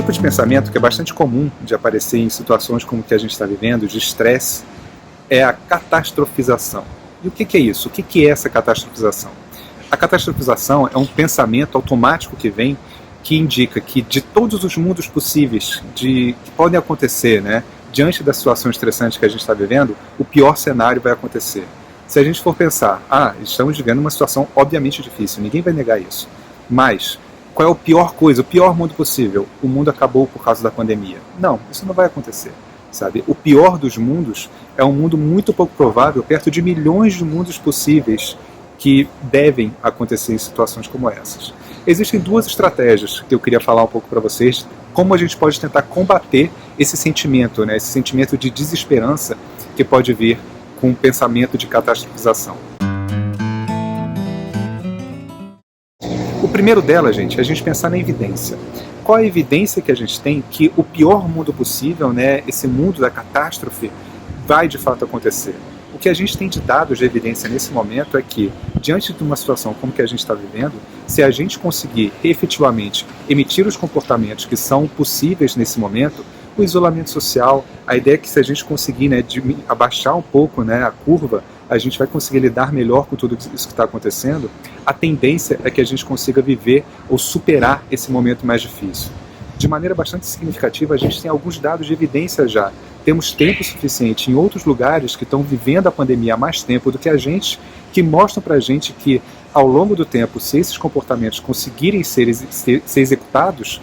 tipo de pensamento que é bastante comum de aparecer em situações como que a gente está vivendo, de estresse, é a catastrofização. E o que é isso? O que é essa catastrofização? A catastrofização é um pensamento automático que vem, que indica que de todos os mundos possíveis que podem acontecer, né, diante da situação estressante que a gente está vivendo, o pior cenário vai acontecer. Se a gente for pensar, estamos vivendo uma situação obviamente difícil, ninguém vai negar isso, mas qual é a pior coisa, o pior mundo possível? O mundo acabou por causa da pandemia. Não, isso não vai acontecer. Sabe? O pior dos mundos é um mundo muito pouco provável, perto de milhões de mundos possíveis que devem acontecer em situações como essas. Existem duas estratégias que eu queria falar um pouco para vocês, como a gente pode tentar combater esse sentimento, né? Esse sentimento de desesperança que pode vir com o pensamento de catastrofização. O primeiro dela, gente, é a gente pensar na evidência. Qual a evidência que a gente tem que o pior mundo possível, né, esse mundo da catástrofe, vai de fato acontecer? O que a gente tem de dados de evidência nesse momento é que, diante de uma situação como que a gente está vivendo, se a gente conseguir efetivamente emitir os comportamentos que são possíveis nesse momento, o isolamento social, a ideia é que se a gente conseguir, né, abaixar um pouco, né, a curva, a gente vai conseguir lidar melhor com tudo isso que está acontecendo, a tendência é que a gente consiga viver ou superar esse momento mais difícil. De maneira bastante significativa, a gente tem alguns dados de evidência já. Temos tempo suficiente em outros lugares que estão vivendo a pandemia há mais tempo do que a gente, que mostram para a gente que, ao longo do tempo, se esses comportamentos conseguirem ser executados,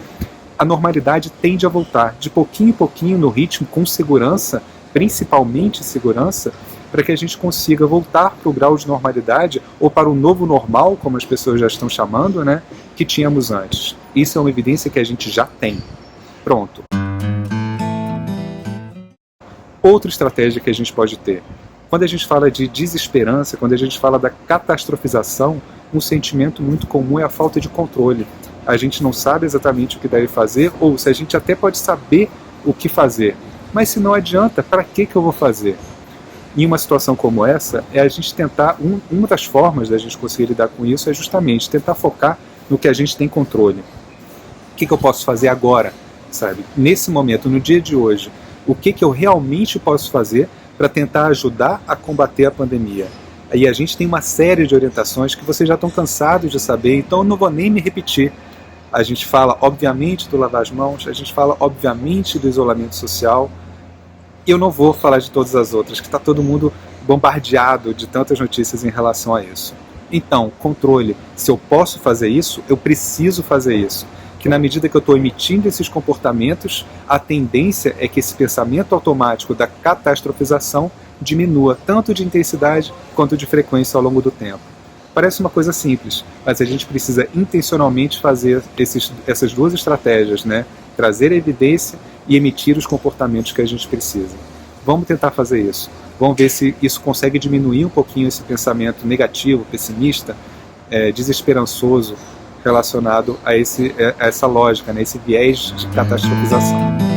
a normalidade tende a voltar de pouquinho em pouquinho no ritmo, com segurança, principalmente segurança, para que a gente consiga voltar para o grau de normalidade ou para o novo normal, como as pessoas já estão chamando, né, que tínhamos antes. Isso é uma evidência que a gente já tem. Pronto. Outra estratégia que a gente pode ter. Quando a gente fala de desesperança, quando a gente fala da catastrofização, um sentimento muito comum é a falta de controle. A gente não sabe exatamente o que deve fazer, ou se a gente até pode saber o que fazer. Mas se não adianta, para que eu vou fazer? Em uma situação como essa, é a gente tentar, uma das formas da gente conseguir lidar com isso é justamente tentar focar no que a gente tem controle. O que eu posso fazer agora, sabe? Nesse momento, no dia de hoje, o que eu realmente posso fazer para tentar ajudar a combater a pandemia? Aí a gente tem uma série de orientações que vocês já estão cansados de saber, então eu não vou nem me repetir. A gente fala, obviamente, do lavar as mãos, a gente fala, obviamente, do isolamento social. Eu não vou falar de todas as outras, que está todo mundo bombardeado de tantas notícias em relação a isso. Então, controle. Se eu posso fazer isso, eu preciso fazer isso. Que na medida que eu estou emitindo esses comportamentos, a tendência é que esse pensamento automático da catastrofização diminua tanto de intensidade quanto de frequência ao longo do tempo. Parece uma coisa simples, mas a gente precisa intencionalmente fazer essas duas estratégias, né? Trazer a evidência e emitir os comportamentos que a gente precisa. Vamos tentar fazer isso. Vamos ver se isso consegue diminuir um pouquinho esse pensamento negativo, pessimista, desesperançoso, relacionado a essa lógica, né? Esse viés de catastrofização.